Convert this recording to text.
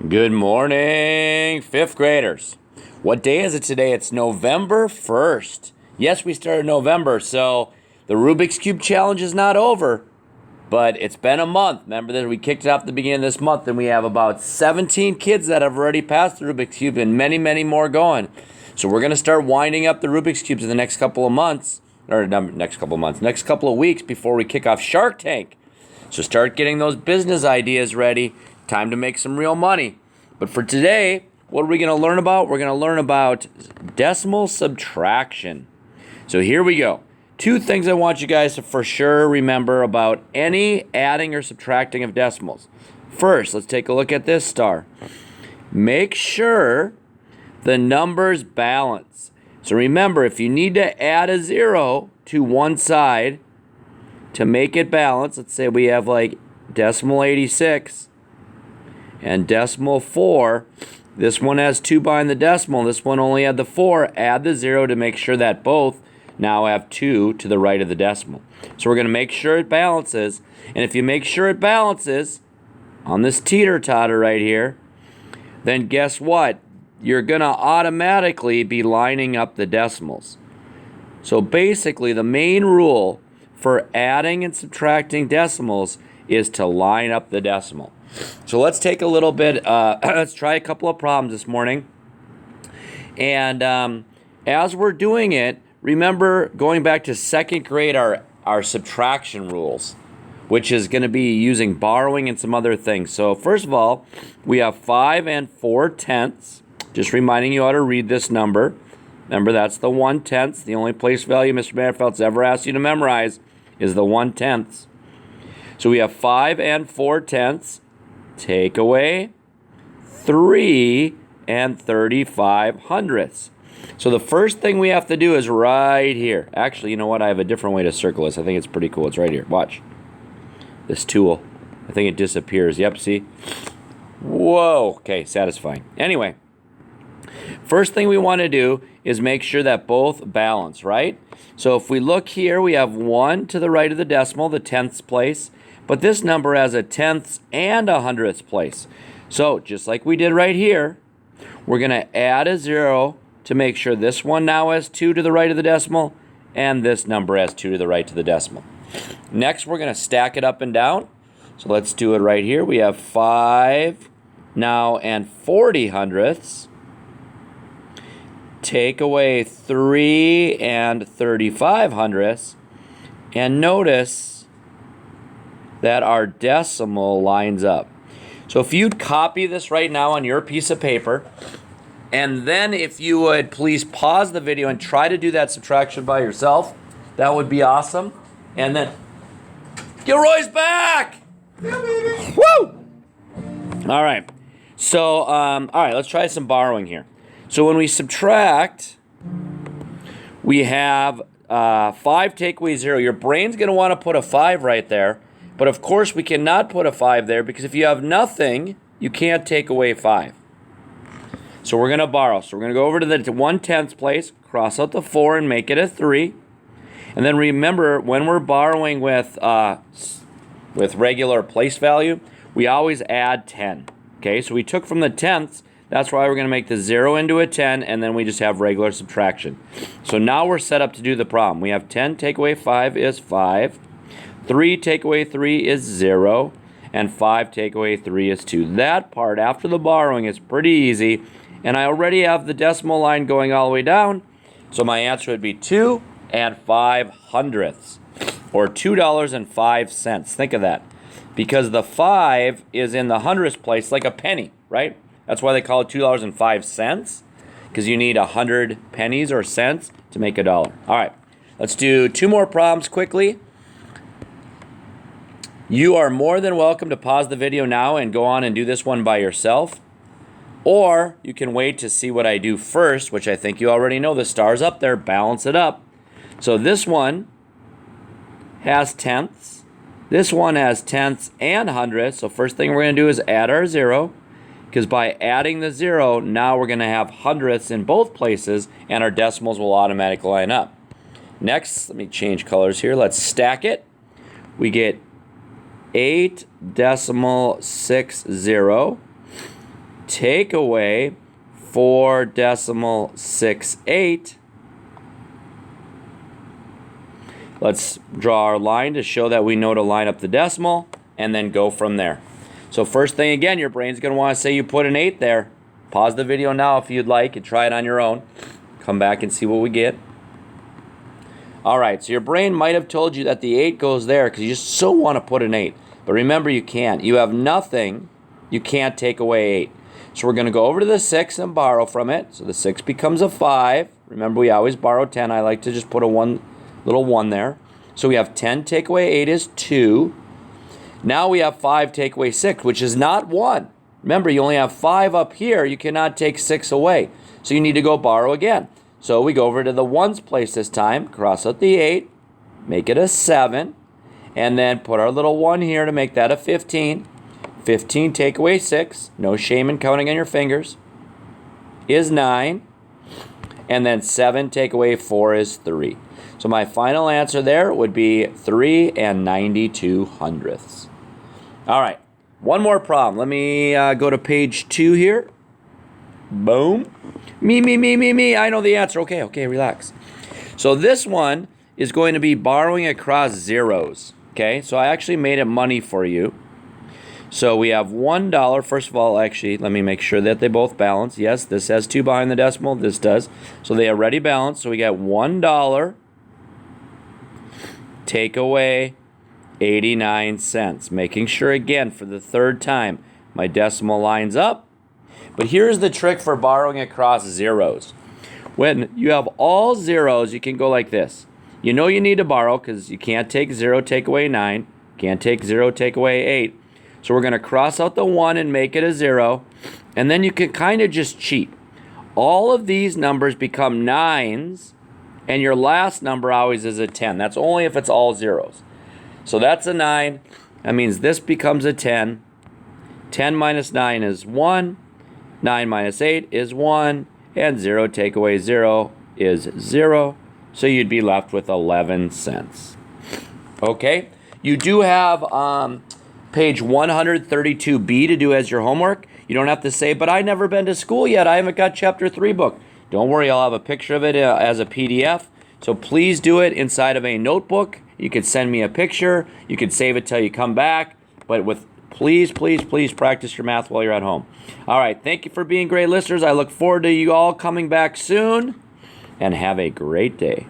Good morning, fifth graders. What day is it today? It's November 1st. Yes, we started November, so the Rubik's Cube Challenge is not over, but it's been a month. Remember that we kicked it off at the beginning of this month, and we have about 17 kids that have already passed the Rubik's Cube and many, many more going. So we're going to start winding up the Rubik's Cubes in the next couple of months, or next couple of weeks before we kick off Shark Tank. So start getting those business ideas ready. Time to make some real money. But for today, what are we going to learn about? We're going to learn about decimal subtraction. So here we go. Two things I want you guys to for sure remember about any adding or subtracting of decimals. First, let's take a look at this star. Make sure the numbers balance. So remember, if you need to add a 0 to one side to make it balance, let's say we have like decimal 86 and decimal 4. This one has 2 behind the decimal. This one only had the 4. Add the 0 to make sure that both now have 2 to the right of the decimal. So we're going to make sure it balances. And if you make sure it balances on this teeter-totter right here, then guess what? You're going to automatically be lining up the decimals. So basically, the main rule for adding and subtracting decimals is to line up the decimal. So let's take a little bit, let's try a couple of problems this morning. And as we're doing it, remember going back to second grade, our subtraction rules, which is going to be using borrowing and some other things. So first of all, we have 5 4/10. Just reminding you how to read this number. Remember, that's the 1/10. The only place value Mr. Manfeld's ever asked you to memorize is the 1/10. So we have 5 4/10. Take away 3 35/100. So the first thing we have to do is right here. Actually, you know what? I have a different way to circle this. I think it's pretty cool. It's right here. Watch. This tool. I think it disappears. Yep, see? Whoa. Okay, satisfying. Anyway, first thing we want to do is make sure that both balance, right? So if we look here, we have 1 to the right of the decimal, the 10ths place. But this number has a 10ths and a 100ths place. So just like we did right here, we're going to add a 0 to make sure this one now has 2 to the right of the decimal and this number has 2 to the right to the decimal. Next, we're going to stack it up and down. So let's do it right here. We have 5 now and 40/100ths. Take away 3 35/100ths. And notice that our decimal lines up. So if you'd copy this right now on your piece of paper, and then if you would please pause the video and try to do that subtraction by yourself, that would be awesome. And then, Gilroy's back! Yeah, baby! Woo! All right. So, all right, let's try some borrowing here. So when we subtract, we have 5 take away 0. Your brain's going to want to put a 5 right there. But of course, we cannot put a 5 there because if you have nothing, you can't take away 5. So we're going to borrow. So we're going to go over to the 1/10ths place, cross out the 4 and make it a 3. And then remember, when we're borrowing with regular place value, we always add 10. Okay, so we took from the 10ths. That's why we're going to make the 0 into a 10, and then we just have regular subtraction. So now we're set up to do the problem. We have 10 take away 5 is 5. 3 take away 3 is 0, and 5 take away 3 is 2. That part, after the borrowing, is pretty easy, and I already have the decimal line going all the way down, so my answer would be 2 5/100ths, or $2.05. Think of that, because the 5 is in the hundredths place like a penny, right? That's why they call it $2.05, because you need 100 pennies or cents to make a dollar. All right, let's do 2 more problems quickly. You are more than welcome to pause the video now and go on and do this one by yourself. Or you can wait to see what I do first, which I think you already know. The star's up there. Balance it up. So this one has 10ths. This one has 10ths and 100ths. So first thing we're going to do is add our 0. Because by adding the 0, now we're going to have 100ths in both places, and our decimals will automatically line up. Next, let me change colors here. Let's stack it. We get 8.60 take away 4.68. Let's draw our line to show that we know to line up the decimal and then go from there. So first thing again, your brain's going to want to say you put an 8 there. Pause the video now if you'd like and try it on your own. Come back and see what we get. All right, so your brain might have told you that the 8 goes there because you just so want to put an 8. But remember, you can't. You have nothing. You can't take away 8. So we're going to go over to the 6 and borrow from it. So the 6 becomes a 5. Remember, we always borrow 10. I like to just put a little 1 there. So we have 10 take away 8 is 2. Now we have 5 take away 6, which is not 1. Remember, you only have 5 up here. You cannot take 6 away. So you need to go borrow again. So we go over to the 1's place this time, cross out the 8, make it a 7, and then put our little 1 here to make that a 15. 15 take away 6, no shame in counting on your fingers, is 9. And then 7 take away 4 is 3. So my final answer there would be 3 92/100. All right, one more problem. Let me go to page 2 here. Boom. Me. I know the answer. Okay, relax. So this one is going to be borrowing across zeros. Okay, so I actually made it money for you. So we have $1. First of all, actually, let me make sure that they both balance. Yes, this has 2 behind the decimal. This does. So they already balance. So we got $1. Take away 89 cents. Making sure, again, for the third time, my decimal lines up. But here's the trick for borrowing across zeros. When you have all zeros, you can go like this. You know you need to borrow because you can't take 0, take away 9. Can't take 0, take away 8. So we're going to cross out the 1 and make it a 0. And then you can kind of just cheat. All of these numbers become 9s. And your last number always is a 10. That's only if it's all zeros. So that's a 9. That means this becomes a 10. 10 minus 9 is 1. 9 minus 8 is 1. And 0 take away 0 is 0. So you'd be left with 11 cents. Okay? You do have page 132B to do as your homework. You don't have to say, but I've never been to school yet. I haven't got chapter 3 book. Don't worry, I'll have a picture of it as a PDF. So please do it inside of a notebook. You could send me a picture. You could save it till you come back. But please practice your math while you're at home. All right, thank you for being great listeners. I look forward to you all coming back soon. And have a great day.